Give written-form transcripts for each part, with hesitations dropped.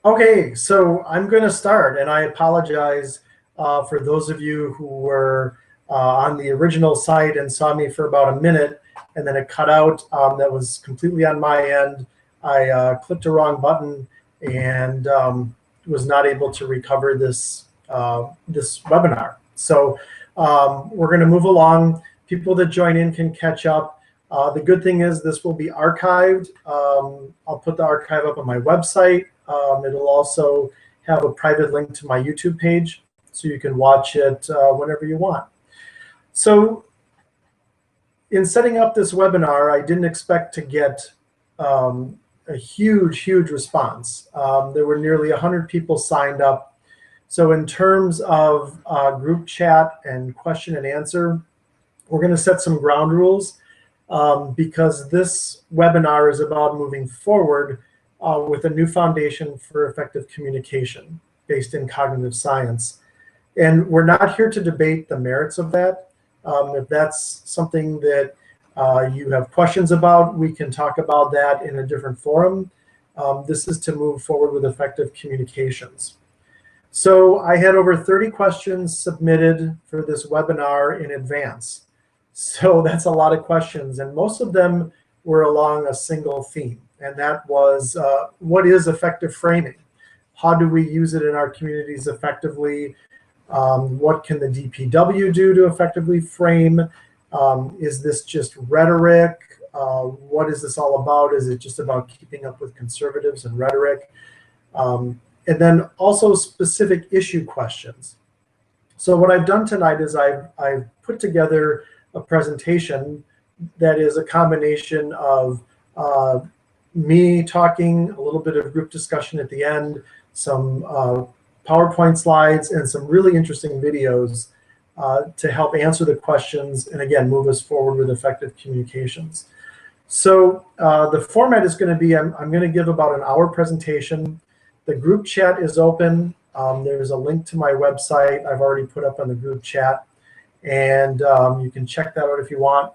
Okay, so I'm going to start, and I apologize for those of you who were on the original site and saw me for about a minute, and then it cut out. That was completely on my end. I clicked a wrong button and was not able to recover this webinar. So we're going to move along. People that join in can catch up. The good thing is this will be archived. I'll put the archive up on my website. It'll also have a private link to my YouTube page, so you can watch it whenever you want. So in setting up this webinar, I didn't expect to get a huge response. There were nearly 100 people signed up. So in terms of group chat and question and answer, we're going to set some ground rules because this webinar is about moving forward with a new foundation for effective communication based in cognitive science. And we're not here to debate the merits of that. If that's something that you have questions about, we can talk about that in a different forum. This is to move forward with effective communications. So I had over 30 questions submitted for this webinar in advance. So that's a lot of questions, and most of them were along a single theme, and that was what is effective framing? How do we use it in our communities effectively? What can the DPW do to effectively frame? Is this just rhetoric? What is this all about? Is it just about keeping up with conservatives and rhetoric? And then also specific issue questions. So what I've done tonight is I've put together a presentation that is a combination of me talking, a little bit of group discussion at the end, some PowerPoint slides, and some really interesting videos to help answer the questions and, again, move us forward with effective communications. So the format is going to be, I'm going to give about an hour presentation. The group chat is open. There's a link to my website I've already put up on the group chat, and you can check that out if you want.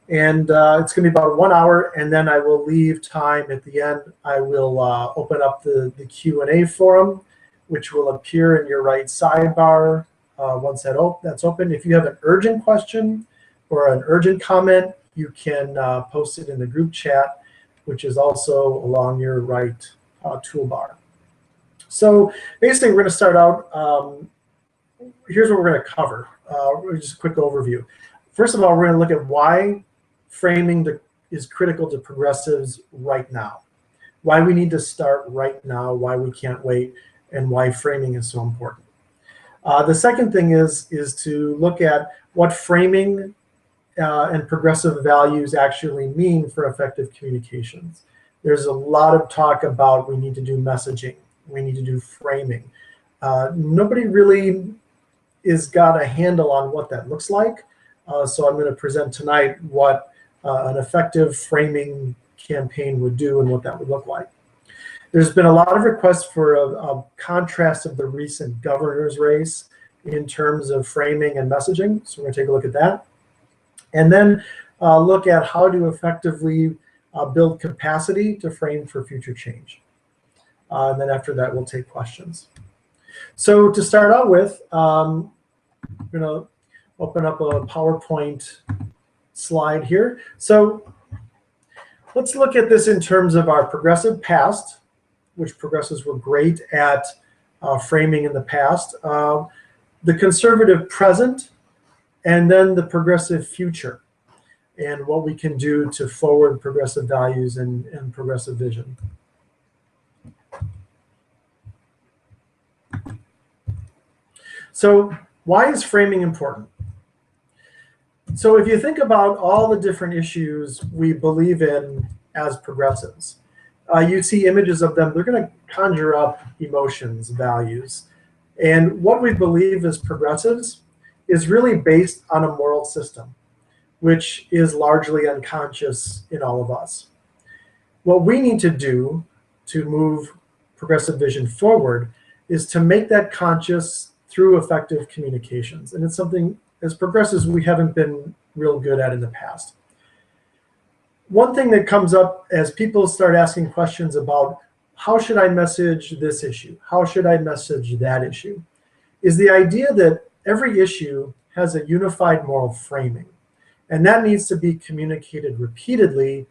And it's going to be about 1 hour, and then I will leave time at the end. I will open up the Q&A forum, which will appear in your right sidebar once that's open. If you have an urgent question or an urgent comment, you can post it in the group chat, which is also along your right toolbar. So basically, we're going to start out. Here's what we're going to cover. Just a quick overview. First of all, we're going to look at why framing is critical to progressives right now, why we need to start right now, why we can't wait, and why framing is so important. The second thing is to look at what framing and progressive values actually mean for effective communications. There's a lot of talk about we need to do messaging, we need to do framing. Nobody really is got a handle on what that looks like. So I'm going to present tonight what an effective framing campaign would do and what that would look like. There's been a lot of requests for a contrast of the recent governor's race in terms of framing and messaging. So we're going to take a look at that. And then look at how to effectively build capacity to frame for future change. And then after that, we'll take questions. So to start out with, I'm going to open up a PowerPoint slide here. So let's look at this in terms of our progressive past, which progressives were great at framing in the past, the conservative present, and then the progressive future, and what we can do to forward progressive values and progressive vision. So why is framing important? So if you think about all the different issues we believe in as progressives, you see images of them. They're going to conjure up emotions, values. And what we believe as progressives is really based on a moral system, which is largely unconscious in all of us. What we need to do to move progressive vision forward is to make that conscious through effective communications. And it's something, as progressives, we haven't been real good at in the past. One thing that comes up as people start asking questions about how should I message this issue? How should I message that issue? Is the idea that every issue has a unified moral framing. And that needs to be communicated repeatedly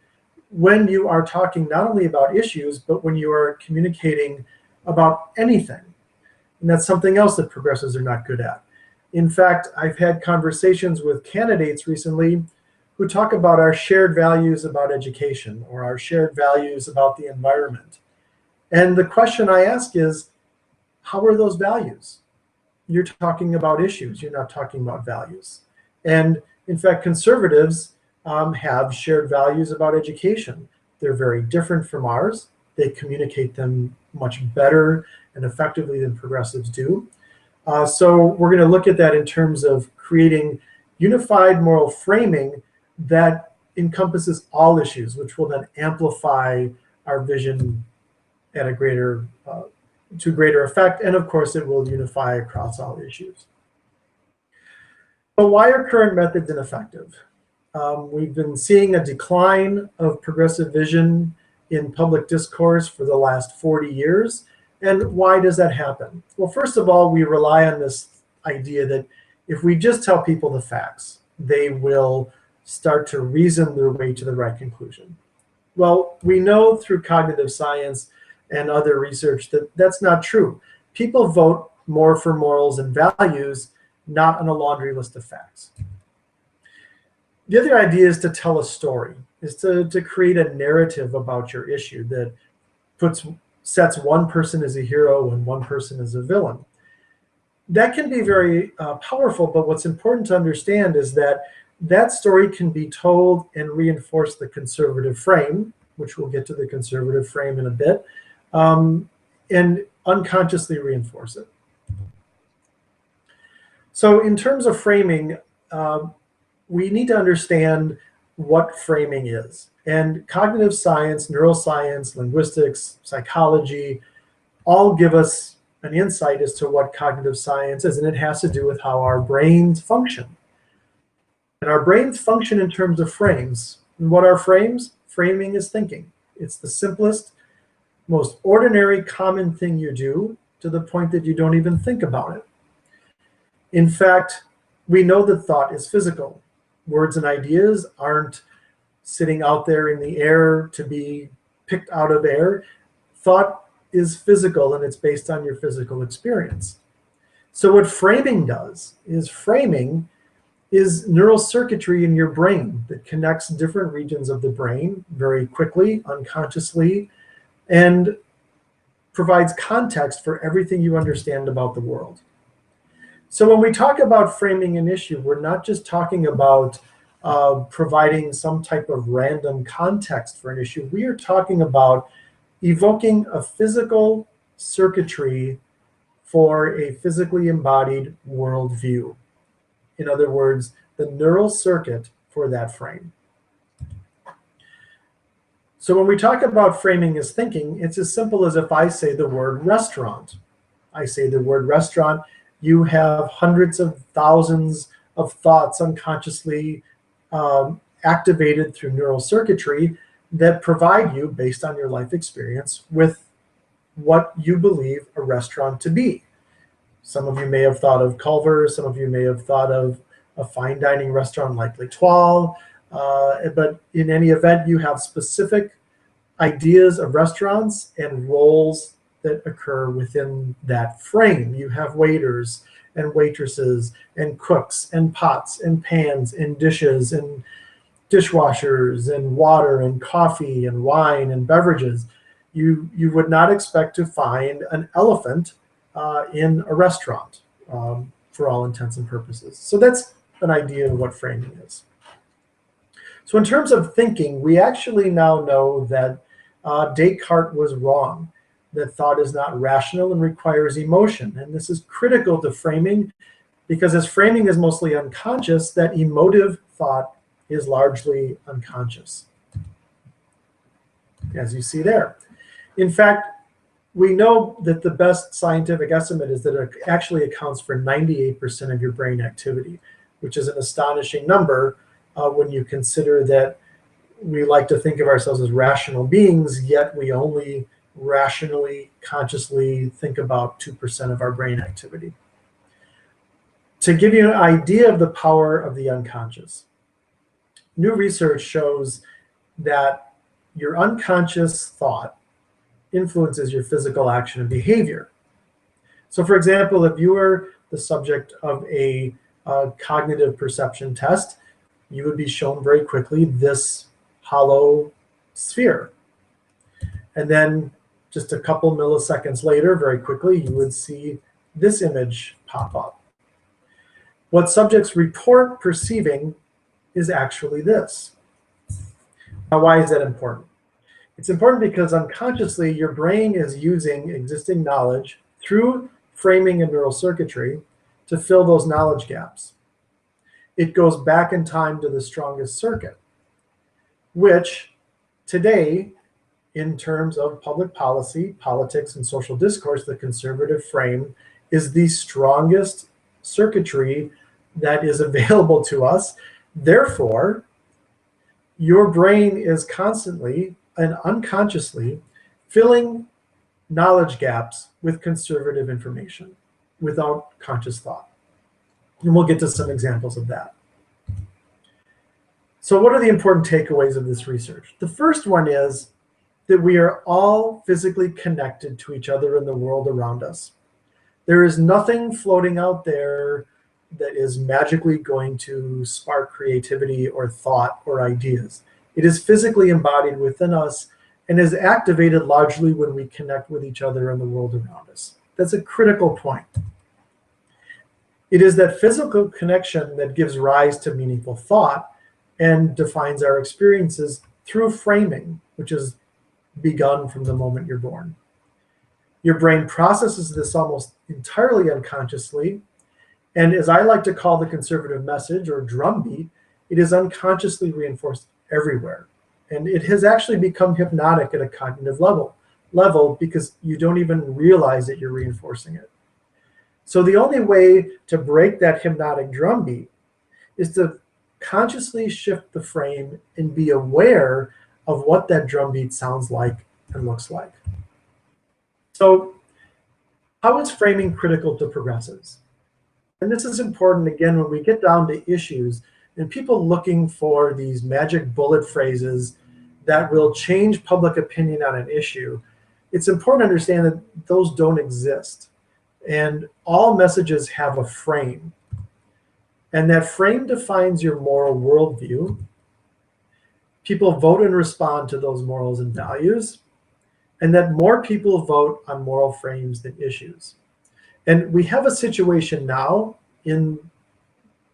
when you are talking not only about issues, but when you are communicating about anything. And that's something else that progressives are not good at. In fact, I've had conversations with candidates recently who talk about our shared values about education or our shared values about the environment. And the question I ask is, how are those values? You're talking about issues, you're not talking about values. And in fact, conservatives have shared values about education. They're very different from ours. They communicate them much better and effectively than progressives do. So we're going to look at that in terms of creating unified moral framing that encompasses all issues, which will then amplify our vision at a greater effect, and of course it will unify across all issues. But why are current methods ineffective? We've been seeing a decline of progressive vision in public discourse for the last 40 years. And why does that happen? Well, first of all, we rely on this idea that if we just tell people the facts, they will start to reason their way to the right conclusion. Well, we know through cognitive science and other research that that's not true. People vote more for morals and values, not on a laundry list of facts. The other idea is to tell a story, is to create a narrative about your issue that sets one person as a hero and one person as a villain. That can be very powerful, but what's important to understand is that that story can be told and reinforce the conservative frame, which we'll get to the conservative frame in a bit, and unconsciously reinforce it. So in terms of framing, we need to understand what framing is. And cognitive science, neuroscience, linguistics, psychology, all give us an insight as to what cognitive science is, and it has to do with how our brains function. And our brains function in terms of frames. And what are frames? Framing is thinking. It's the simplest, most ordinary, common thing you do to the point that you don't even think about it. In fact, we know that thought is physical. Words and ideas aren't sitting out there in the air to be picked out of air. Thought is physical, and it's based on your physical experience. So what framing does is framing is neural circuitry in your brain that connects different regions of the brain very quickly, unconsciously, and provides context for everything you understand about the world. So when we talk about framing an issue, we're not just talking about providing some type of random context for an issue. We are talking about evoking a physical circuitry for a physically embodied worldview. In other words, the neural circuit for that frame. So when we talk about framing as thinking, it's as simple as if I say the word restaurant. I say the word restaurant, you have hundreds of thousands of thoughts unconsciously activated through neural circuitry that provide you, based on your life experience, with what you believe a restaurant to be. Some of you may have thought of Culver's, some of you may have thought of a fine dining restaurant like L'Etoile, but in any event, you have specific ideas of restaurants and roles that occur within that frame. You have waiters and waitresses and cooks and pots and pans and dishes and dishwashers and water and coffee and wine and beverages. You would not expect to find an elephant in a restaurant for all intents and purposes. So that's an idea of what framing is. So in terms of thinking, we actually now know that Descartes was wrong, that thought is not rational and requires emotion. And this is critical to framing because as framing is mostly unconscious, that emotive thought is largely unconscious, as you see there. In fact, we know that the best scientific estimate is that it actually accounts for 98% of your brain activity, which is an astonishing number when you consider that we like to think of ourselves as rational beings, yet we only rationally, consciously think about 2% of our brain activity. To give you an idea of the power of the unconscious, new research shows that your unconscious thought influences your physical action and behavior. So for example, if you were the subject of a cognitive perception test, you would be shown very quickly this hollow sphere. And then just a couple milliseconds later, very quickly, you would see this image pop up. What subjects report perceiving is actually this. Now, why is that important? It's important because unconsciously, your brain is using existing knowledge through framing and neural circuitry to fill those knowledge gaps. It goes back in time to the strongest circuit, which today, in terms of public policy, politics, and social discourse, the conservative frame is the strongest circuitry that is available to us. Therefore, your brain is constantly and unconsciously filling knowledge gaps with conservative information without conscious thought. And we'll get to some examples of that. So what are the important takeaways of this research? The first one is that we are all physically connected to each other in the world around us. There is nothing floating out there that is magically going to spark creativity or thought or ideas. It is physically embodied within us and is activated largely when we connect with each other in the world around us. That's a critical point. It is that physical connection that gives rise to meaningful thought and defines our experiences through framing, which is begun from the moment you're born. Your brain processes this almost entirely unconsciously, and as I like to call the conservative message or drumbeat, it is unconsciously reinforced everywhere. And it has actually become hypnotic at a cognitive level because you don't even realize that you're reinforcing it. So the only way to break that hypnotic drumbeat is to consciously shift the frame and be aware of what that drumbeat sounds like and looks like. So how is framing critical to progressives? And this is important, again, when we get down to issues and people looking for these magic bullet phrases that will change public opinion on an issue. It's important to understand that those don't exist. And all messages have a frame. And that frame defines your moral worldview. People vote and respond to those morals and values. And that more people vote on moral frames than issues. And we have a situation now in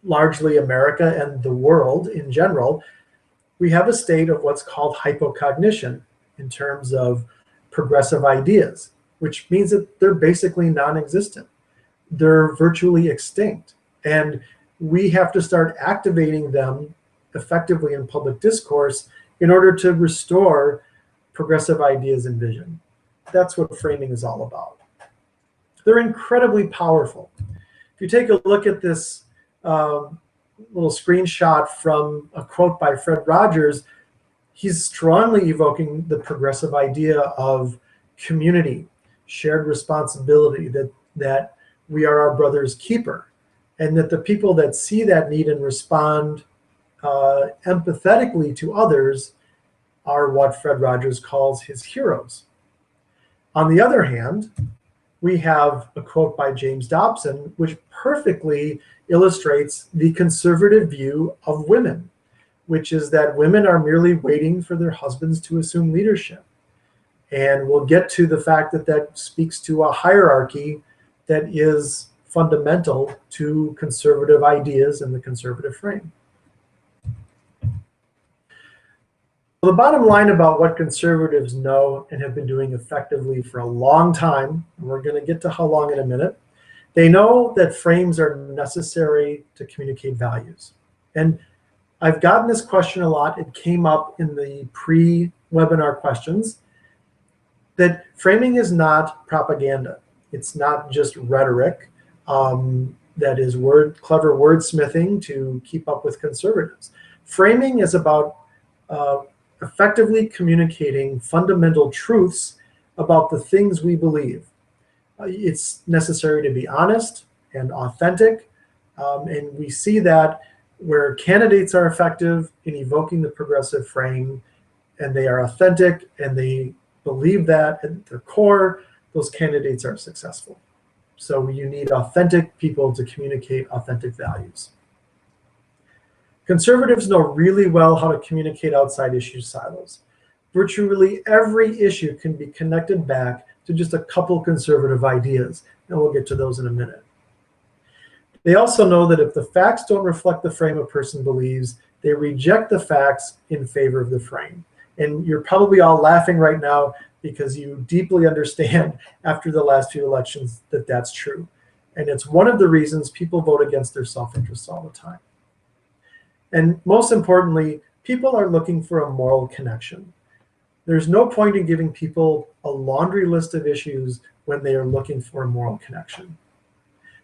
largely America and the world in general. We have a state of what's called hypocognition in terms of progressive ideas, which means that they're basically non-existent. They're virtually extinct. And we have to start activating them effectively in public discourse in order to restore progressive ideas and vision. That's what framing is all about. They're incredibly powerful. If you take a look at this little screenshot from a quote by Fred Rogers, he's strongly evoking the progressive idea of community, shared responsibility, that we are our brother's keeper, and that the people that see that need and respond empathetically to others are what Fred Rogers calls his heroes. On the other hand, we have a quote by James Dobson, which perfectly illustrates the conservative view of women, which is that women are merely waiting for their husbands to assume leadership. And we'll get to the fact that that speaks to a hierarchy that is fundamental to conservative ideas and the conservative frame. Well, the bottom line about what conservatives know and have been doing effectively for a long time, and we're going to get to how long in a minute, they know that frames are necessary to communicate values. And I've gotten this question a lot. It came up in the pre-webinar questions, that framing is not propaganda. It's not just rhetoric that is clever wordsmithing to keep up with conservatives. Framing is about effectively communicating fundamental truths about the things we believe. It's necessary to be honest and authentic, and we see that where candidates are effective in evoking the progressive frame and they are authentic and they believe that at their core, those candidates are successful. So you need authentic people to communicate authentic values. Conservatives know really well how to communicate outside issue silos. Virtually every issue can be connected back to just a couple conservative ideas, and we'll get to those in a minute. They also know that if the facts don't reflect the frame a person believes, they reject the facts in favor of the frame. And you're probably all laughing right now because you deeply understand after the last few elections that that's true. And it's one of the reasons people vote against their self-interest all the time. And most importantly, people are looking for a moral connection. There's no point in giving people a laundry list of issues when they are looking for a moral connection.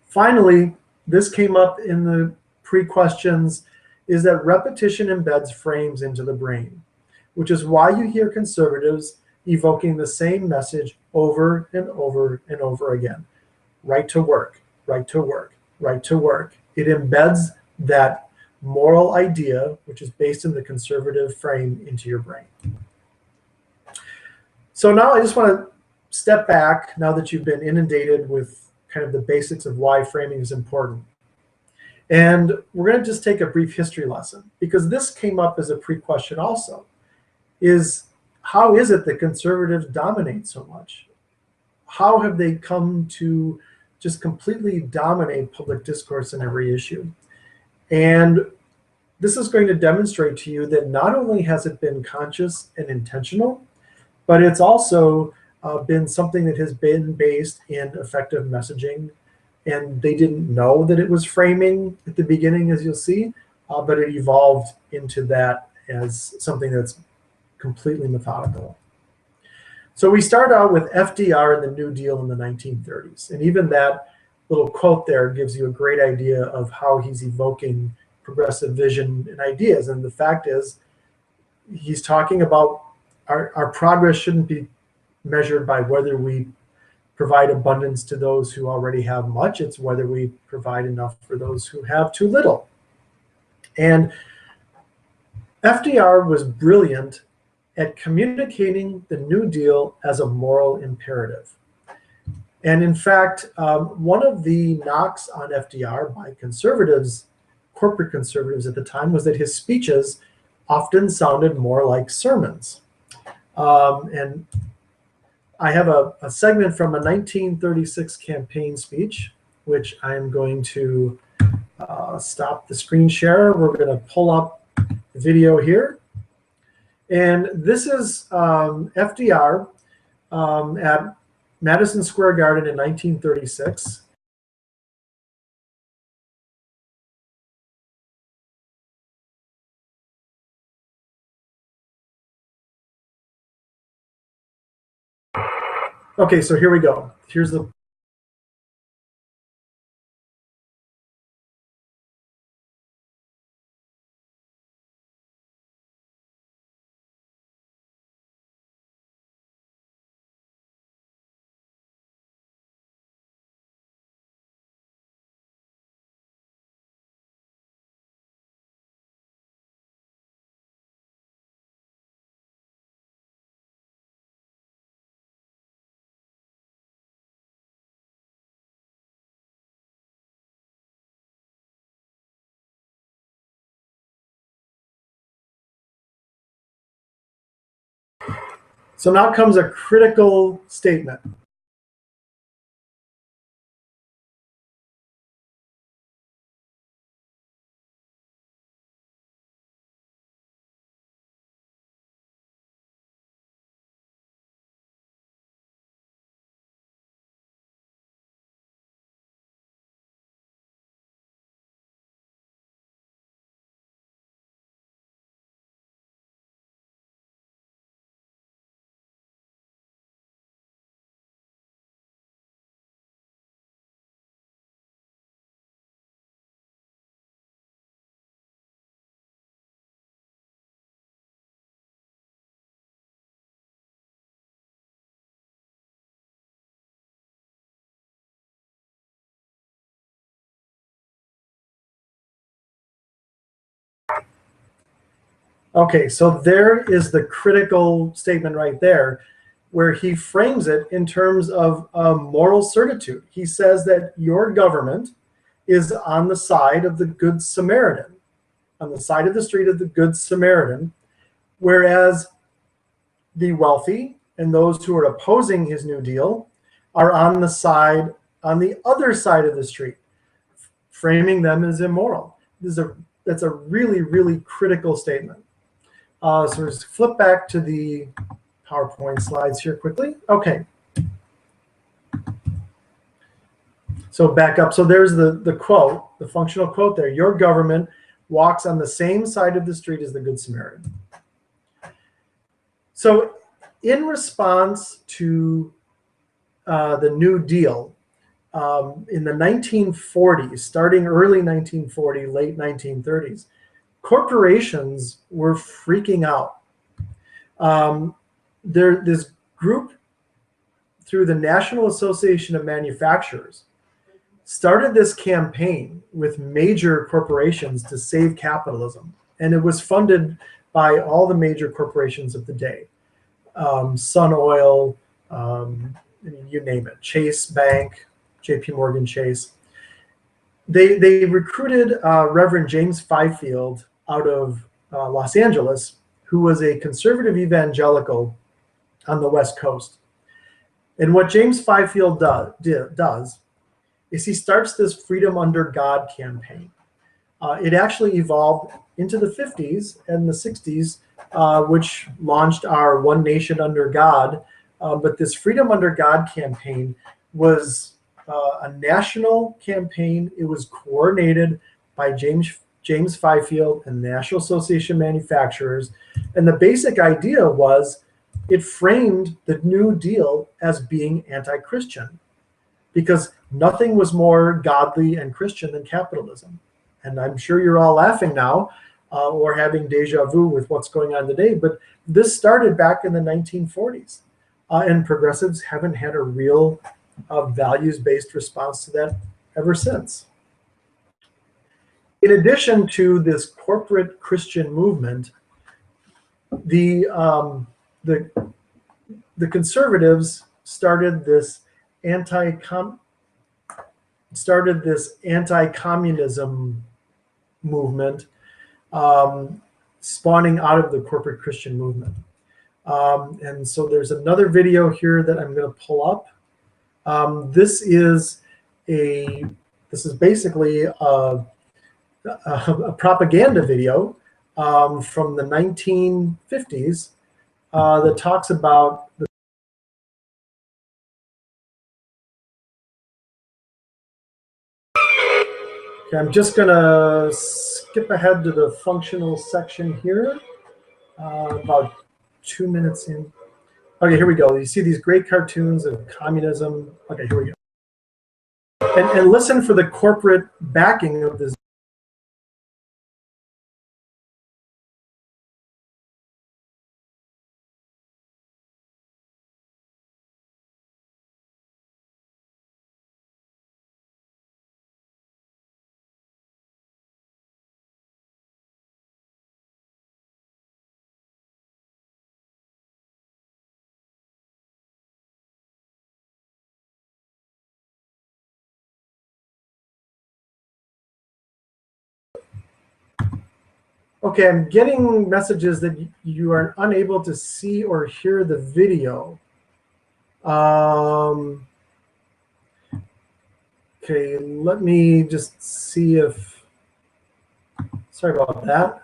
Finally, this came up in the pre-questions, is that repetition embeds frames into the brain, which is why you hear conservatives evoking the same message over and over and over again. Right to work, right to work, right to work. It embeds that moral idea, which is based in the conservative frame, into your brain. So now I just want to step back now that you've been inundated with kind of the basics of why framing is important. And we're going to just take a brief history lesson, because this came up as a pre-question also, is how is it that conservatives dominate so much? How have they come to just completely dominate public discourse in every issue? And this is going to demonstrate to you that not only has it been conscious and intentional, but it's also been something that has been based in effective messaging. And they didn't know that it was framing at the beginning, as you'll see, but it evolved into that as something that's completely methodical. So we start out with FDR and the New Deal in the 1930s. And even that little quote there gives you a great idea of how he's evoking progressive vision and ideas. And the fact is, he's talking about our progress shouldn't be measured by whether we provide abundance to those who already have much. It's whether we provide enough for those who have too little. And FDR was brilliant at communicating the New Deal as a moral imperative. And in fact, one of the knocks on FDR by conservatives, corporate conservatives at the time, was that his speeches often sounded more like sermons. And I have a segment from a 1936 campaign speech, which I'm going to stop the screen share. We're going to pull up the video here. And this is FDR at Madison Square Garden in 1936. Okay, so here we go. Here's the So now comes a critical statement. Okay, so there is the critical statement right there, where he frames it in terms of moral certitude. He says that your government is on the side of the Good Samaritan, on the side of the street of the Good Samaritan, whereas the wealthy and those who are opposing his New Deal are on the other side of the street, framing them as immoral. That's a really, really critical statement. So let's flip back to the PowerPoint slides here quickly. Okay. So back up. So there's the quote, the functional quote there. Your government walks on the same side of the street as the Good Samaritan. So in response to the New Deal, in the 1940s, starting early 1940, late 1930s, corporations were freaking out. This group, through the National Association of Manufacturers, started this campaign with major corporations to save capitalism. And it was funded by all the major corporations of the day. Sun Oil, you name it, Chase Bank, JP Morgan Chase. They recruited Reverend James Fifield out of Los Angeles, who was a conservative evangelical on the West Coast. And what James Fifield does is he starts this Freedom Under God campaign. It actually evolved into the 50s and the 60s, which launched our One Nation Under God. But this Freedom Under God campaign was a national campaign. It was coordinated by James Fifield and the National Association of Manufacturers. And the basic idea was it framed the New Deal as being anti-Christian, because nothing was more godly and Christian than capitalism. And I'm sure you're all laughing now or having deja vu with what's going on today, but this started back in the 1940s. And progressives haven't had a real values-based response to that ever since. In addition to this corporate Christian movement, the conservatives started this anti-communism movement, spawning out of the corporate Christian movement. And so there's another video here that I'm going to pull up. This is basically a propaganda video from the 1950s that talks about the Okay, I'm just going to skip ahead to the functional section here, about 2 minutes in. Okay, here we go. You see these great cartoons of communism. Okay, here we go. And listen for the corporate backing of this. Okay, I'm getting messages that you are unable to see or hear the video. Okay, let me just see if, sorry about that.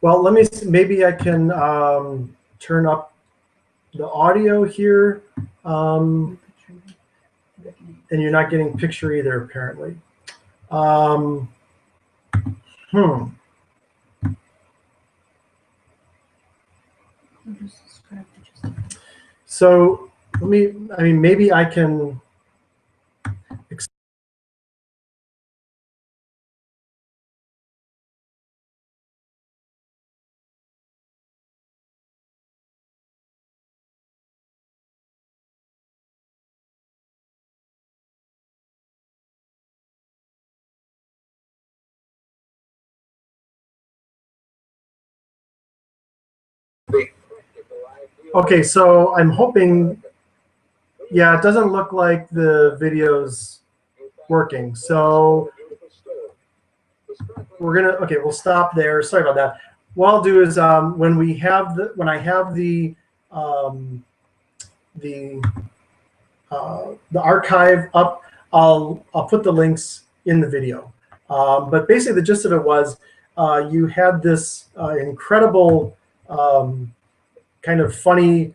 Well, let me see, maybe I can turn up the audio here. And you're not getting picture either, apparently. So maybe I can Okay, so I'm hoping, yeah, it doesn't look like the video's working. So we're gonna, okay, we'll stop there. Sorry about that. What I'll do is when I have um, the the archive up, I'll put the links in the video. But basically, the gist of it was you had this incredible kind of funny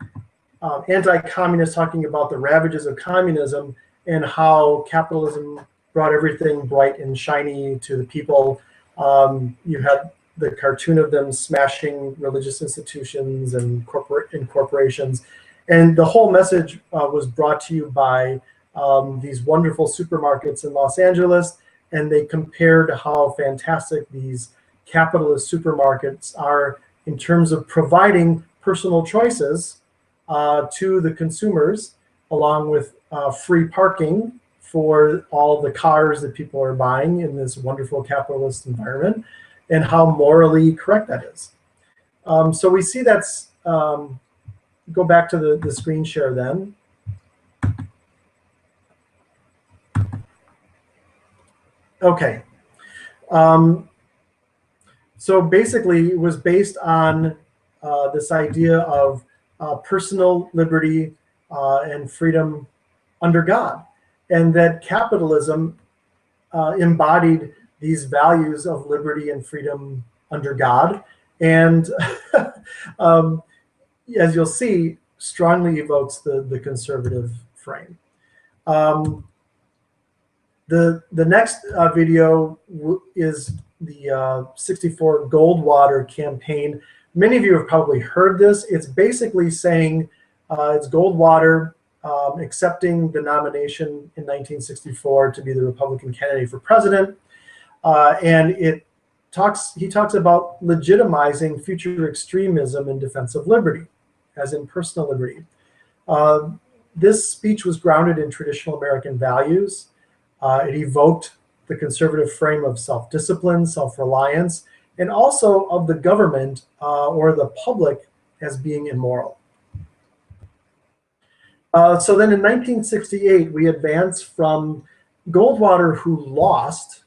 anti-communist talking about the ravages of communism and how capitalism brought everything bright and shiny to the people. You had the cartoon of them smashing religious institutions and corporations. And the whole message was brought to you by these wonderful supermarkets in Los Angeles. And they compared how fantastic these capitalist supermarkets are in terms of providing personal choices to the consumers, along with free parking for all the cars that people are buying in this wonderful capitalist environment, and how morally correct that is. So we see that's, go back to the screen share then. Okay. So basically it was based on this idea of personal liberty and freedom under God, and that capitalism embodied these values of liberty and freedom under God, and as you'll see, strongly evokes the conservative frame. The next video is the 64 Goldwater campaign. Many of you have probably heard this. It's basically saying it's Goldwater accepting the nomination in 1964 to be the Republican candidate for president. And he talks about legitimizing future extremism in defense of liberty, as in personal liberty. This speech was grounded in traditional American values. It evoked the conservative frame of self-discipline, self-reliance, and also of the government or the public as being immoral. So then in 1968, we advanced from Goldwater, who lost.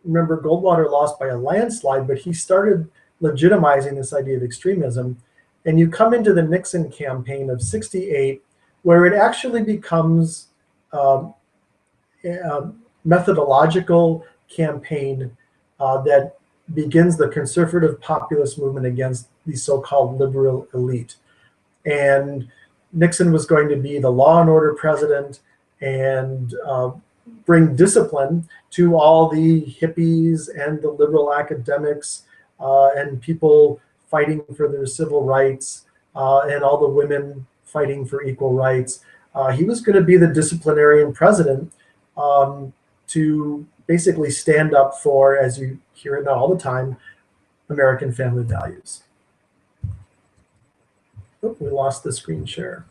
Remember, Goldwater lost by a landslide, but he started legitimizing this idea of extremism. And you come into the Nixon campaign of 68, where it actually becomes a methodological campaign that begins the conservative populist movement against the so-called liberal elite. And Nixon was going to be the law and order president and bring discipline to all the hippies and the liberal academics and people fighting for their civil rights and all the women fighting for equal rights. He was going to be the disciplinarian president to basically stand up for, as you hear it all the time, American family values. Oh, we lost the screen share.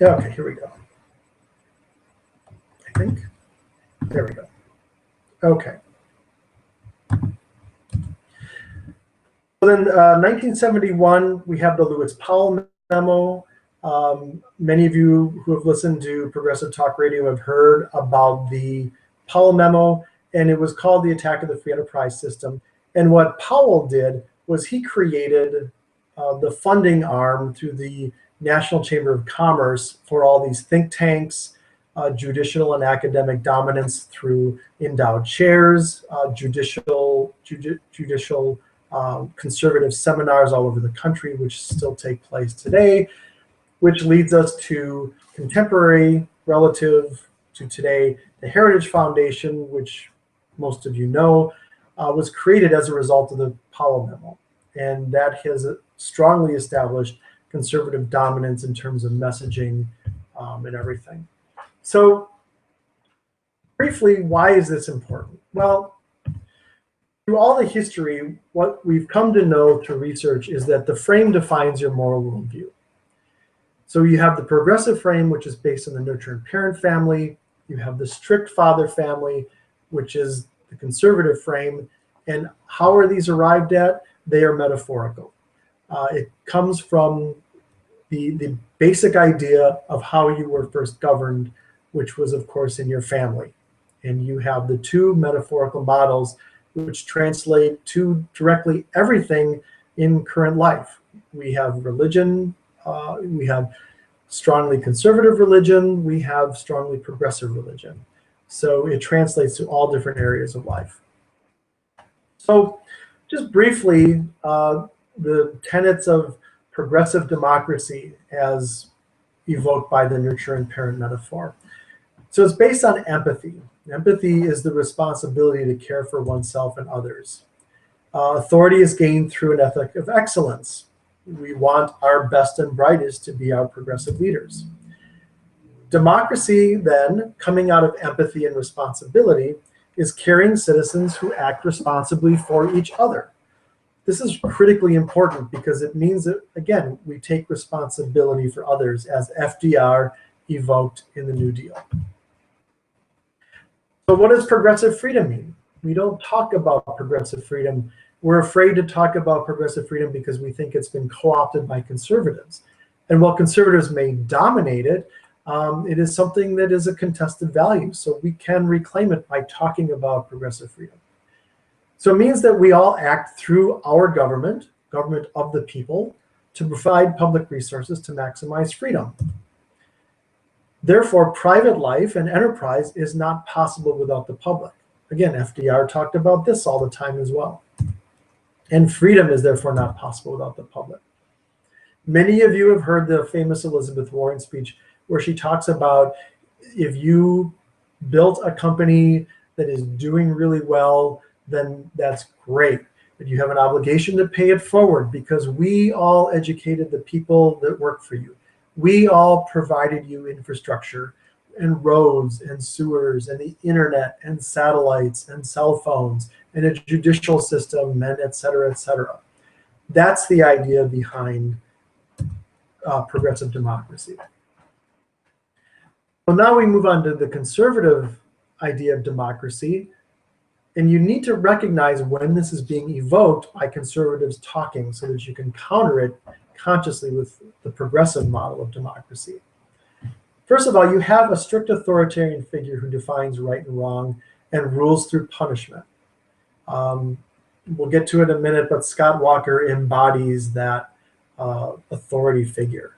Yeah, okay, here we go. I think. There we go. Okay. So then 1971, we have the Lewis Powell memo. Many of you who have listened to Progressive Talk Radio have heard about the Powell memo, and it was called the Attack of the Free Enterprise System. And what Powell did was he created the funding arm through the National Chamber of Commerce for all these think tanks, judicial and academic dominance through endowed chairs, judicial conservative seminars all over the country, which still take place today, which leads us to contemporary, relative to today, the Heritage Foundation, which most of you know, was created as a result of the Powell memo. And that has strongly established conservative dominance in terms of messaging and everything. So briefly, why is this important? Well, through all the history, what we've come to know through research is that the frame defines your moral worldview. So you have the progressive frame, which is based on the nurture and parent family. You have the strict father family, which is the conservative frame. And how are these arrived at? they are metaphorical. It comes from the basic idea of how you were first governed, which was, of course, in your family. And you have the two metaphorical models which translate to directly everything in current life. We have religion, we have strongly conservative religion, we have strongly progressive religion. So it translates to all different areas of life. So just briefly, the tenets of progressive democracy as evoked by the nurture and parent metaphor. So it's based on empathy. Empathy is the responsibility to care for oneself and others. Authority is gained through an ethic of excellence. We want our best and brightest to be our progressive leaders. Democracy, then, coming out of empathy and responsibility, is caring citizens who act responsibly for each other. This is critically important because it means that, again, we take responsibility for others, as FDR evoked in the New Deal. So what does progressive freedom mean? We don't talk about progressive freedom. We're afraid to talk about progressive freedom because we think it's been co-opted by conservatives. And while conservatives may dominate it, it is something that is a contested value. So we can reclaim it by talking about progressive freedom. So it means that we all act through our government of the people, to provide public resources to maximize freedom. Therefore, private life and enterprise is not possible without the public. Again, FDR talked about this all the time as well. And freedom is therefore not possible without the public. Many of you have heard the famous Elizabeth Warren speech where she talks about if you built a company that is doing really well, then that's great. But you have an obligation to pay it forward because we all educated the people that work for you. We all provided you infrastructure and roads and sewers and the internet and satellites and cell phones and a judicial system and et cetera, et cetera. That's the idea behind progressive democracy. Well, now we move on to the conservative idea of democracy. And you need to recognize when this is being evoked by conservatives talking so that you can counter it consciously with the progressive model of democracy. First of all, you have a strict authoritarian figure who defines right and wrong and rules through punishment. We'll get to it in a minute, but Scott Walker embodies that authority figure.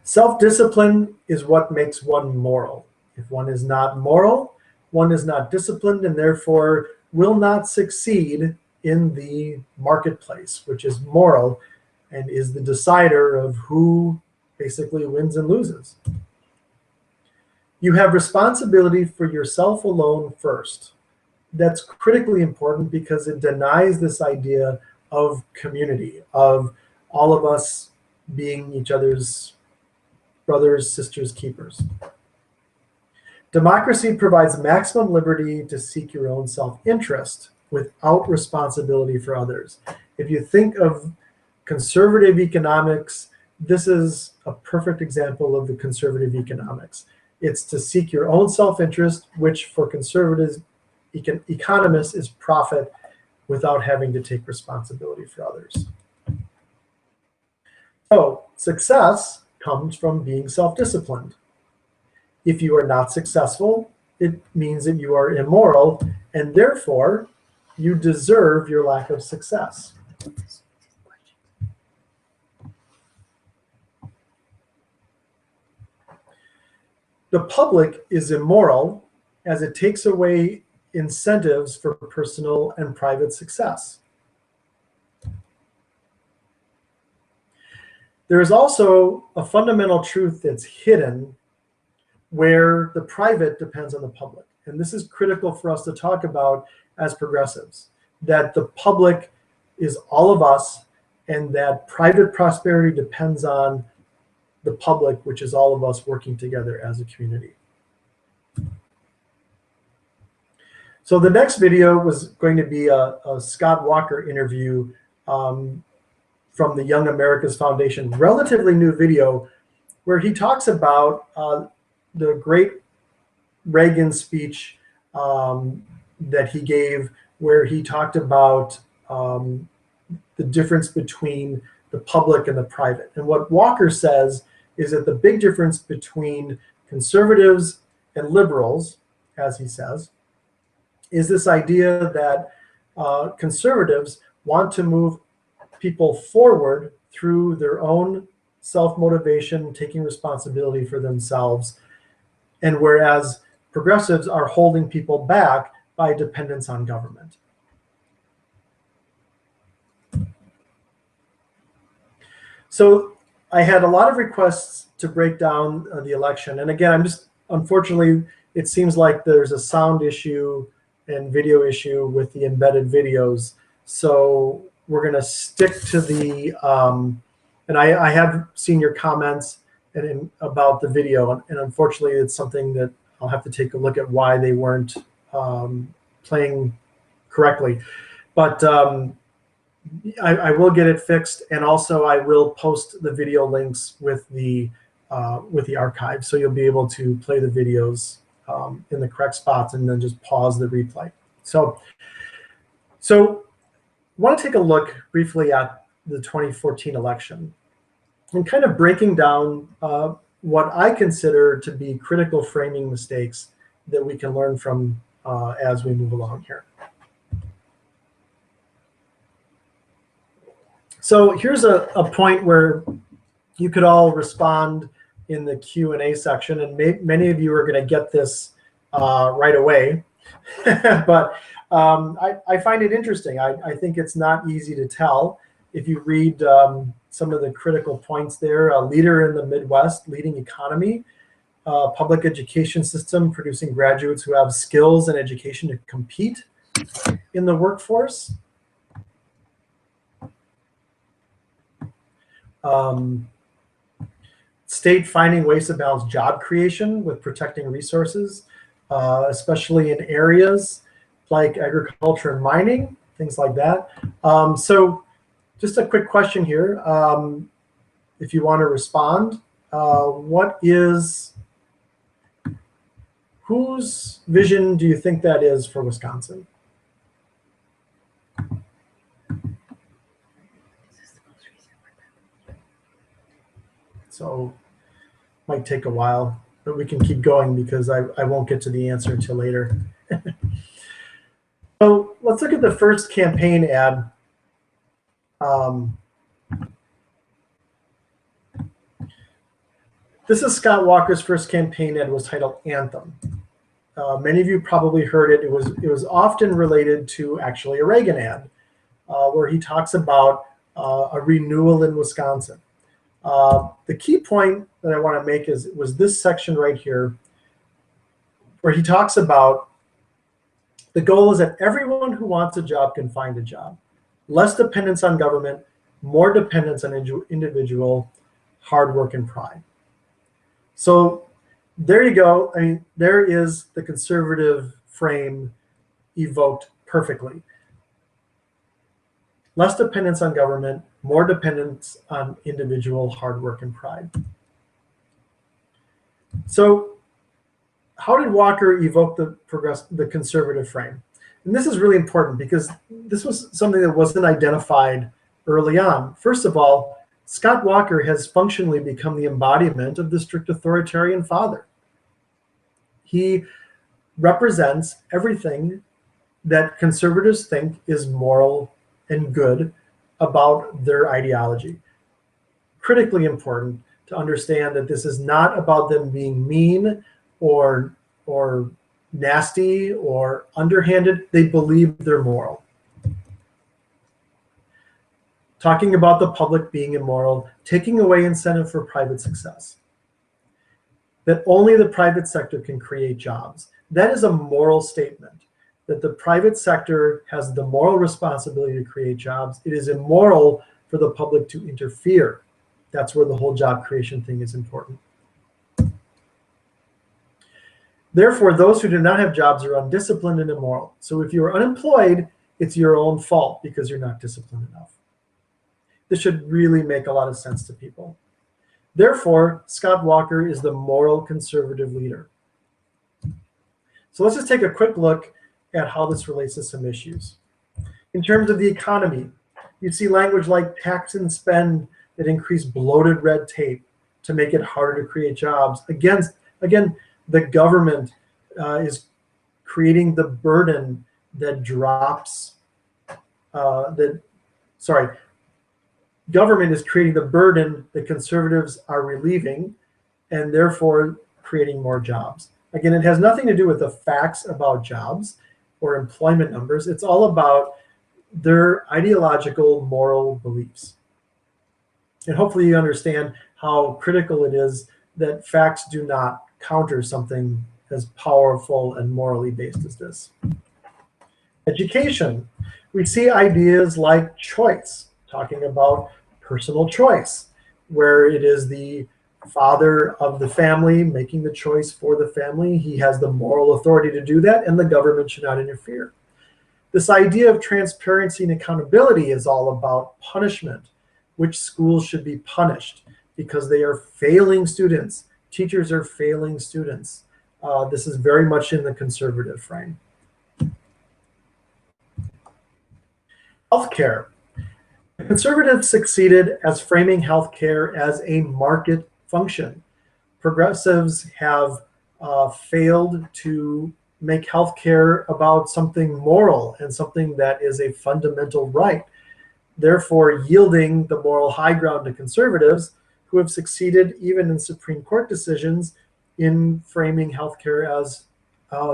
Self-discipline is what makes one moral. If one is not moral, one is not disciplined and therefore will not succeed in the marketplace, which is moral and is the decider of who basically wins and loses. You have responsibility for yourself alone first. That's critically important because it denies this idea of community, of all of us being each other's brothers, sisters, keepers. Democracy provides maximum liberty to seek your own self-interest without responsibility for others. If you think of conservative economics, this is a perfect example of the conservative economics. It's to seek your own self-interest, which for conservatives, economists is profit without having to take responsibility for others. So success comes from being self-disciplined. If you are not successful, it means that you are immoral, and therefore you deserve your lack of success. The public is immoral as it takes away incentives for personal and private success. There is also a fundamental truth that's hidden where the private depends on the public. And this is critical for us to talk about as progressives, that the public is all of us and that private prosperity depends on the public, which is all of us working together as a community. So the next video was going to be a Scott Walker interview from the Young America's Foundation, relatively new video, where he talks about the great Reagan speech that he gave, where he talked about the difference between the public and the private. And what Walker says is that the big difference between conservatives and liberals, as he says, is this idea that conservatives want to move people forward through their own self-motivation, taking responsibility for themselves, and whereas progressives are holding people back by dependence on government. So I had a lot of requests to break down the election. And again, unfortunately, it seems like there's a sound issue and video issue with the embedded videos. So we're going to stick to the, and I have seen your comments about the video. And unfortunately, it's something that I'll have to take a look at why they weren't playing correctly. But I will get it fixed, and also I will post the video links with the archive, so you'll be able to play the videos in the correct spots and then just pause the replay. So I want to take a look briefly at the 2014 election and kind of breaking down what I consider to be critical framing mistakes that we can learn from as we move along here. So here's a point where you could all respond in the Q&A section, and many of you are going to get this right away. But I find it interesting. I think it's not easy to tell. If you read some of the critical points there, a leader in the Midwest, leading economy, public education system producing graduates who have skills and education to compete in the workforce. State finding ways to balance job creation with protecting resources, especially in areas like agriculture and mining, things like that. So just a quick question here. If you want to respond, whose vision do you think that is for Wisconsin? So might take a while, but we can keep going because I won't get to the answer until later. So let's look at the first campaign ad. This is Scott Walker's first campaign ad, was titled Anthem. Many of you probably heard it. It was often related to actually a Reagan ad, where he talks about a renewal in Wisconsin. The key point that I want to make was this section right here, where he talks about the goal is that everyone who wants a job can find a job. Less dependence on government, more dependence on individual hard work and pride. So there you go. I mean, there is the conservative frame evoked perfectly. Less dependence on government, more dependence on individual hard work and pride. So how did Walker evoke the conservative frame? And this is really important because this was something that wasn't identified early on. First of all, Scott Walker has functionally become the embodiment of the strict authoritarian father. He represents everything that conservatives think is moral and good about their ideology. Critically important to understand that this is not about them being mean or nasty or underhanded. They believe they're moral. Talking about the public being immoral, taking away incentive for private success. That only the private sector can create jobs. That is a moral statement, that the private sector has the moral responsibility to create jobs. It is immoral for the public to interfere. That's where the whole job creation thing is important. Therefore, those who do not have jobs are undisciplined and immoral. So if you're unemployed, it's your own fault because you're not disciplined enough. This should really make a lot of sense to people. Therefore, Scott Walker is the moral conservative leader. So let's just take a quick look at how this relates to some issues. In terms of the economy, you see language like tax and spend that increase bloated red tape to make it harder to create jobs. Again, the government is creating the burden that drops, government is creating the burden that conservatives are relieving and therefore creating more jobs. Again, it has nothing to do with the facts about jobs or employment numbers. It's all about their ideological moral beliefs. And hopefully you understand how critical it is that facts do not counter something as powerful and morally based as this. Education. We see ideas like choice, talking about personal choice, where it is the father of the family making the choice for the family. He has the moral authority to do that, and the government should not interfere. This idea of transparency and accountability is all about punishment. Which schools should be punished because they are failing students. Teachers are failing students. This is very much in the conservative frame. Healthcare. Conservatives succeeded as framing healthcare as a market function. Progressives have failed to make healthcare about something moral and something that is a fundamental right, therefore yielding the moral high ground to conservatives who have succeeded even in Supreme Court decisions in framing healthcare as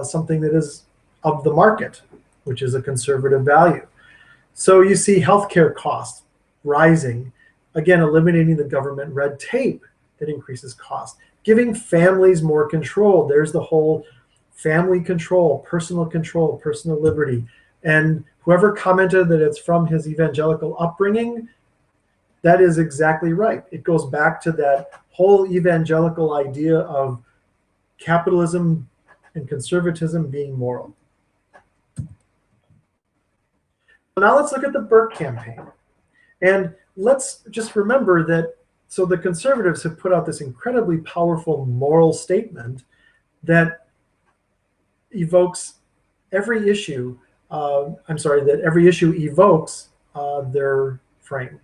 something that is of the market, which is a conservative value. So you see healthcare costs rising, again, eliminating the government red tape that increases cost, giving families more control. There's the whole family control, personal liberty. And whoever commented that it's from his evangelical upbringing, that is exactly right. It goes back to that whole evangelical idea of capitalism and conservatism being moral. Now let's look at the Burke campaign. And let's just remember that, so the conservatives have put out this incredibly powerful moral statement that evokes every issue, that every issue evokes their frame.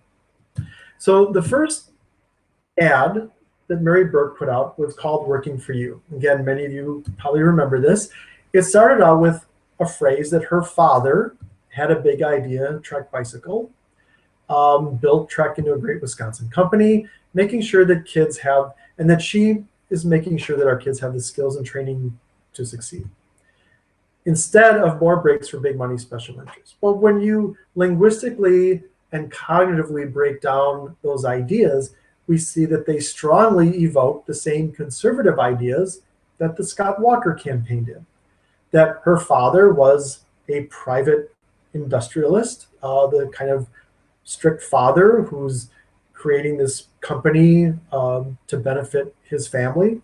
So the first ad that Mary Burke put out was called Working for You. Again, many of you probably remember this. It started out with a phrase that her father had a big idea, Trek bicycle, built Trek into a great Wisconsin company, making sure that kids have, and that she is making sure that our kids have the skills and training to succeed, instead of more breaks for big money special interests. Well, when you linguistically and cognitively break down those ideas, we see that they strongly evoke the same conservative ideas that the Scott Walker campaign did. That her father was a private industrialist, the kind of strict father who's creating this company to benefit his family.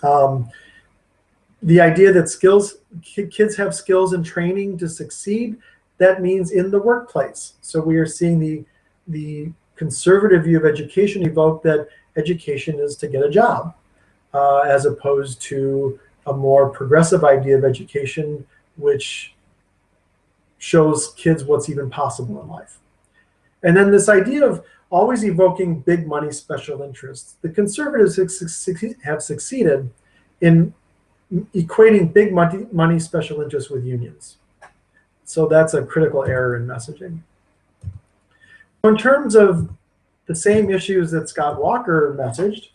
The idea that kids have skills and training to succeed, that means in the workplace. So we are seeing the conservative view of education evoke that education is to get a job, as opposed to a more progressive idea of education, which shows kids what's even possible in life. And then this idea of always evoking big money special interests. The conservatives have succeeded in equating big money special interests with unions. So that's a critical error in messaging. In terms of the same issues that Scott Walker messaged,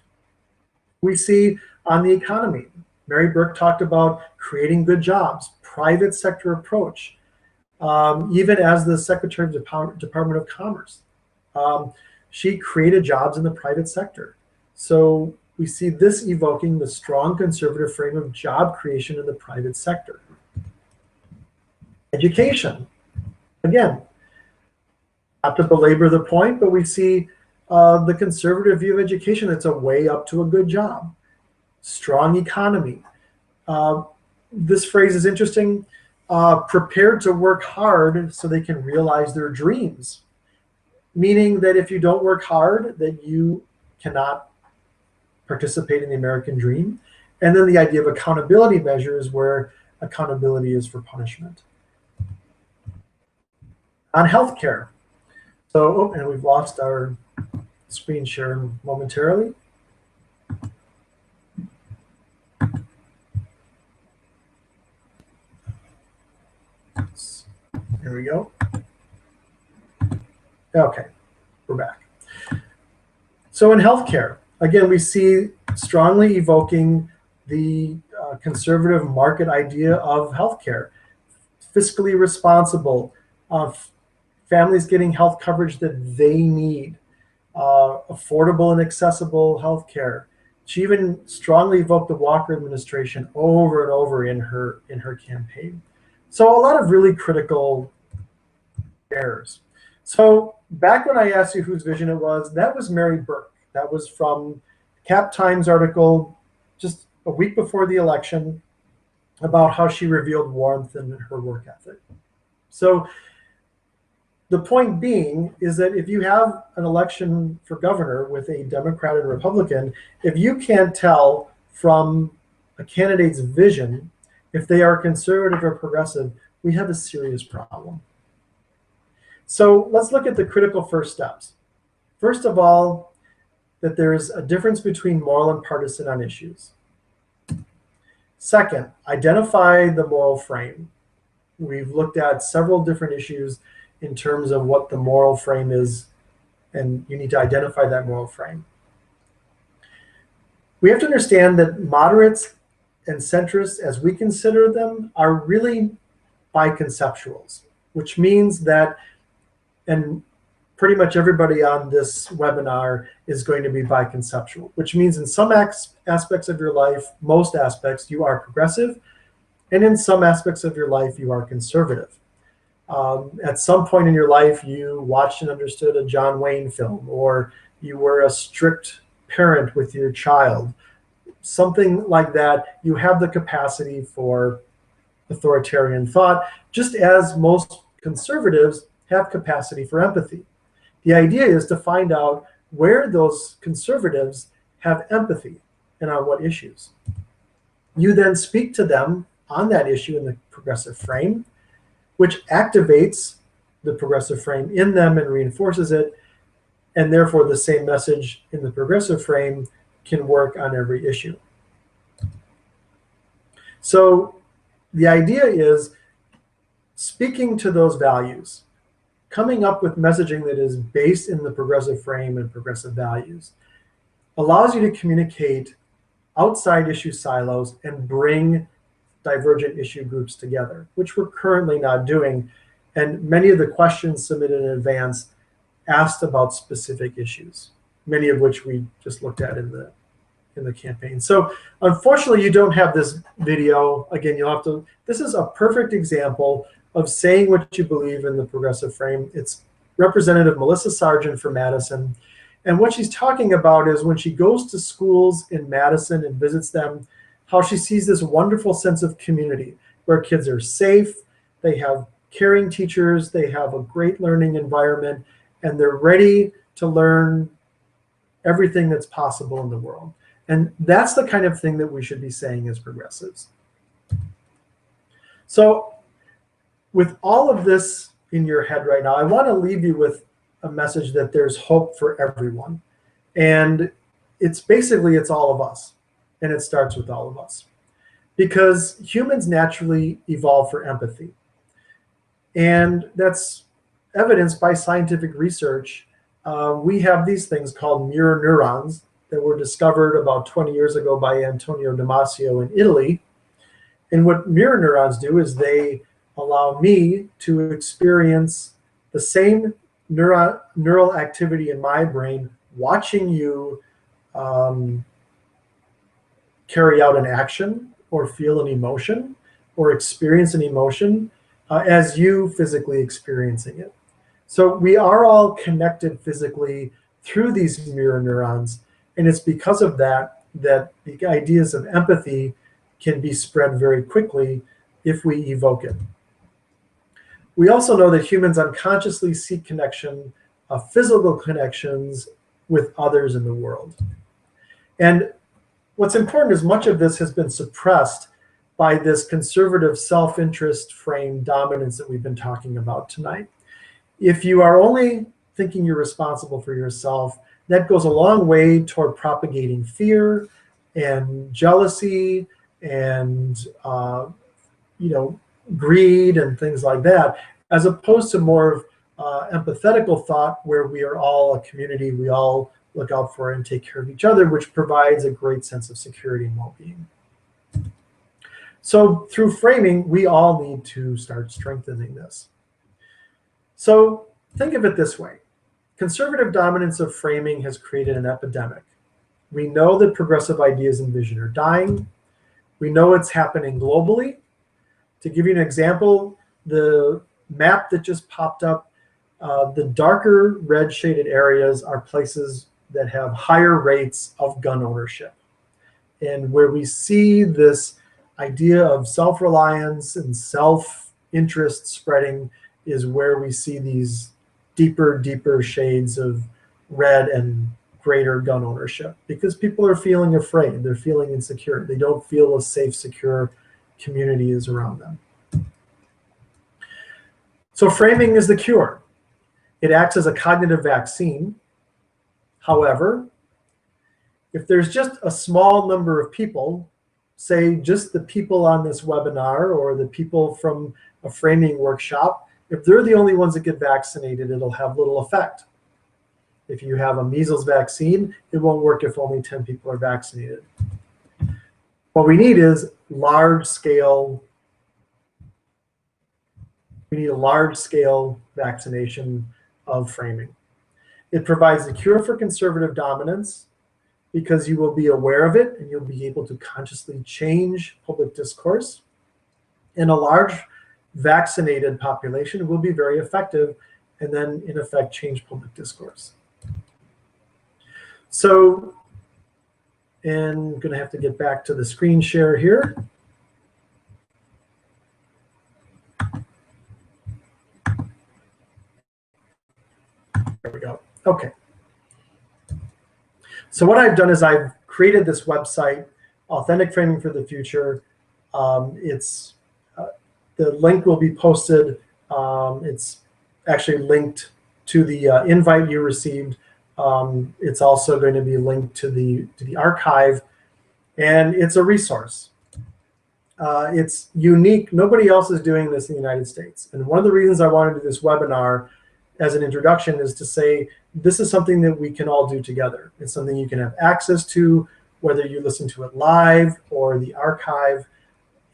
we see on the economy. Mary Burke talked about creating good jobs, private sector approach, even as the Secretary of Department of Commerce. She created jobs in the private sector. So we see this evoking the strong conservative frame of job creation in the private sector. Education. Again, not to belabor the point, but we see the conservative view of education. It's a way up to a good job. Strong economy. This phrase is interesting. Prepared to work hard so they can realize their dreams. Meaning that if you don't work hard, that you cannot participate in the American dream. And then the idea of accountability measures, where accountability is for punishment. on healthcare. So, oh, and we've lost our screen share momentarily. Here we go. Okay, we're back. So in healthcare, again, we see strongly evoking the conservative market idea of healthcare. Fiscally responsible, families getting health coverage that they need, affordable and accessible healthcare. She even strongly evoked the Walker administration over and over in her campaign. So a lot of really critical errors. So back when I asked you whose vision it was, that was Mary Burke. That was from Cap Times article just a week before the election about how she revealed warmth in her work ethic. So the point being is that if you have an election for governor with a Democrat and Republican, if you can't tell from a candidate's vision if they are conservative or progressive, we have a serious problem. So let's look at the critical first steps. First of all, that there's a difference between moral and partisan on issues. Second, identify the moral frame. We've looked at several different issues in terms of what the moral frame is, and you need to identify that moral frame. We have to understand that moderates and centrists, as we consider them, are really biconceptuals, which means that, and pretty much everybody on this webinar is going to be biconceptual, which means in some aspects of your life, most aspects, you are progressive, and in some aspects of your life, you are conservative. At some point in your life, you watched and understood a John Wayne film, or you were a strict parent with your child. Something like that, you have the capacity for authoritarian thought, just as most conservatives have capacity for empathy. The idea is to find out where those conservatives have empathy and on what issues. You then speak to them on that issue in the progressive frame, which activates the progressive frame in them and reinforces it, and therefore the same message in the progressive frame can work on every issue. So the idea is speaking to those values, coming up with messaging that is based in the progressive frame and progressive values, allows you to communicate outside issue silos and bring divergent issue groups together, which we're currently not doing. And many of the questions submitted in advance asked about specific issues, many of which we just looked at in the campaign. So unfortunately, you don't have this video. Again, you'll have to, this is a perfect example of saying what you believe in the progressive frame. It's Representative Melissa Sargent from Madison. And what she's talking about is when she goes to schools in Madison and visits them, how she sees this wonderful sense of community where kids are safe, they have caring teachers, they have a great learning environment, and they're ready to learn everything that's possible in the world. And that's the kind of thing that we should be saying as progressives. So with all of this in your head right now, I want to leave you with a message that there's hope for everyone. And it's basically, it's all of us. And it starts with all of us. Because humans naturally evolve for empathy. And that's evidenced by scientific research. We have these things called mirror neurons that were discovered about 20 years ago by Antonio Damasio in Italy. And what mirror neurons do is they allow me to experience the same neural activity in my brain watching you carry out an action or feel an emotion or experience an emotion as you physically experiencing it. So we are all connected physically through these mirror neurons, and it's because of that that the ideas of empathy can be spread very quickly if we evoke it. We also know that humans unconsciously seek connection, physical connections with others in the world. And what's important is much of this has been suppressed by this conservative self-interest frame dominance that we've been talking about tonight. If you are only thinking you're responsible for yourself, that goes a long way toward propagating fear and jealousy and greed and things like that, as opposed to more of empathetical thought where we are all a community, we all look out for and take care of each other, which provides a great sense of security and well-being. So through framing, we all need to start strengthening this. So think of it this way. Conservative dominance of framing has created an epidemic. We know that progressive ideas and vision are dying. We know it's happening globally. To give you an example, the map that just popped up, the darker red shaded areas are places that have higher rates of gun ownership. And where we see this idea of self-reliance and self-interest spreading is where we see these deeper shades of red and greater gun ownership, because people are feeling afraid, they're feeling insecure, they don't feel a safe, secure community is around them. So framing is the cure. It acts as a cognitive vaccine. However, if there's just a small number of people, say just the people on this webinar or the people from a framing workshop, if they're the only ones that get vaccinated, it'll have little effect. If you have a measles vaccine, it won't work if only 10 people are vaccinated. What we need is large-scale. We need a large-scale vaccination of framing. It provides the cure for conservative dominance because you will be aware of it and you'll be able to consciously change public discourse. And a large vaccinated population will be very effective and then, in effect, change public discourse. So, and I'm going to have to get back to the screen share here. There we go. Okay. So what I've done is I've created this website, Authentic Framing for the Future. The link will be posted. It's actually linked to the invite you received. It's also going to be linked to the archive, and it's a resource. It's unique. Nobody else is doing this in the United States. And one of the reasons I wanted to do this webinar as an introduction is to say this is something that we can all do together. It's something you can have access to, whether you listen to it live or the archive.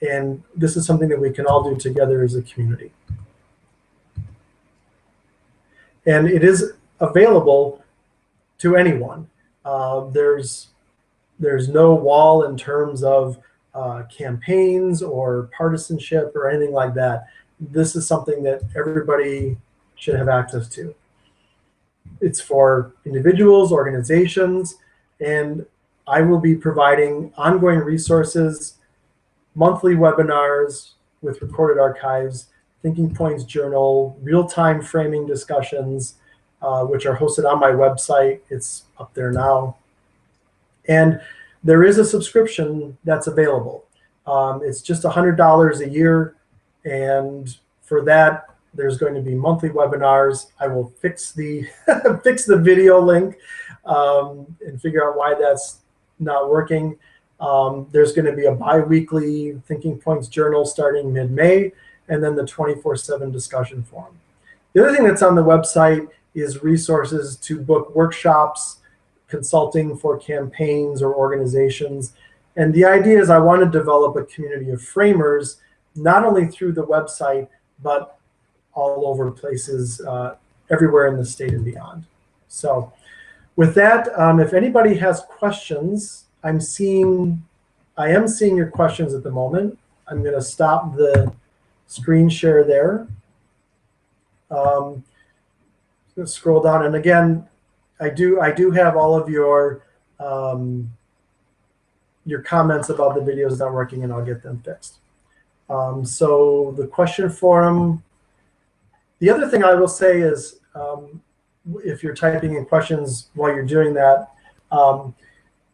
And this is something that we can all do together as a community. And it is available to anyone. There's no wall in terms of campaigns or partisanship or anything like that. This is something that everybody should have access to. It's for individuals, organizations, and I will be providing ongoing resources, monthly webinars with recorded archives, Thinking Points Journal, real-time framing discussions, which are hosted on my website. It's up there now. And there is a subscription that's available. It's just $100 a year. And for that, there's going to be monthly webinars. I will fix the fix the video link and figure out why that's not working. There's going to be a bi-weekly Thinking Points Journal starting mid-May, and then the 24/7 discussion forum. The other thing that's on the website is resources to book workshops, consulting for campaigns or organizations. And the idea is I want to develop a community of framers, not only through the website, but all over places, everywhere in the state and beyond. So with that, if anybody has questions, I am seeing your questions at the moment. I'm going to stop the screen share there. Let's scroll down, and again, I do have all of your comments about the videos not working, and I'll get them fixed. So the question forum. The other thing I will say is, if you're typing in questions while you're doing that,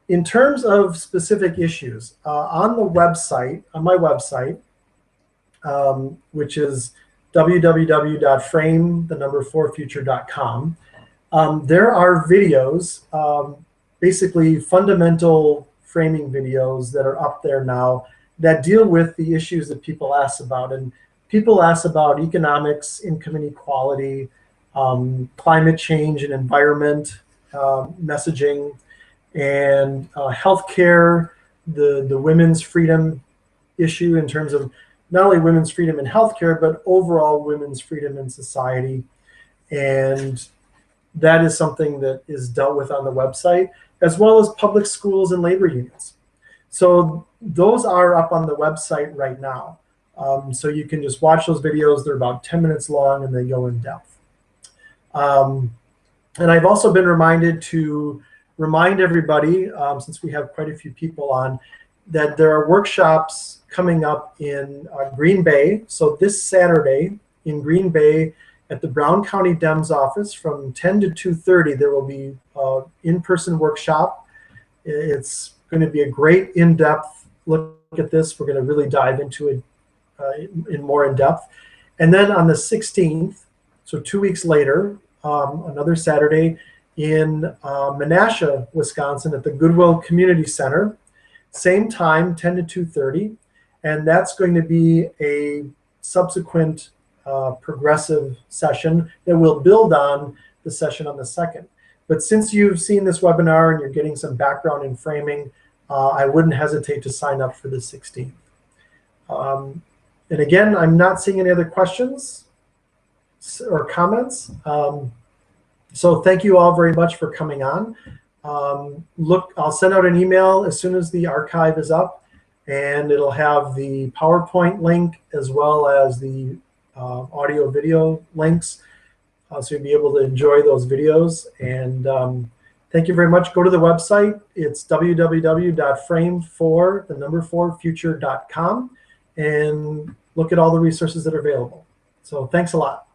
in terms of specific issues, on my website, which is www.frame4future.com. There are videos, basically fundamental framing videos that are up there now that deal with the issues that people ask about. And people ask about economics, income inequality, climate change and environment, messaging, and healthcare, the women's freedom issue in terms of not only women's freedom in healthcare, but overall women's freedom in society. And that is something that is dealt with on the website, as well as public schools and labor unions. So those are up on the website right now. So you can just watch those videos. They're about 10 minutes long and they go in depth. And I've also been reminded to remind everybody, since we have quite a few people on, that there are workshops coming up in Green Bay. So this Saturday in Green Bay at the Brown County Dems office from 10 to 2:30, there will be an in-person workshop. It's going to be a great in-depth look at this. We're going to really dive into it in more in depth. And then on the 16th, so 2 weeks later, another Saturday in Menasha, Wisconsin at the Goodwill Community Center, same time, 10 to 2:30. And that's going to be a subsequent progressive session that will build on the session on the 2nd. But since you've seen this webinar and you're getting some background in framing, I wouldn't hesitate to sign up for the 16th. And again, I'm not seeing any other questions or comments. So thank you all very much for coming on. I'll send out an email as soon as the archive is up, and it'll have the PowerPoint link as well as the audio video links. So you'll be able to enjoy those videos. And thank you very much. Go to the website. It's www.frame4future.com and look at all the resources that are available. So thanks a lot.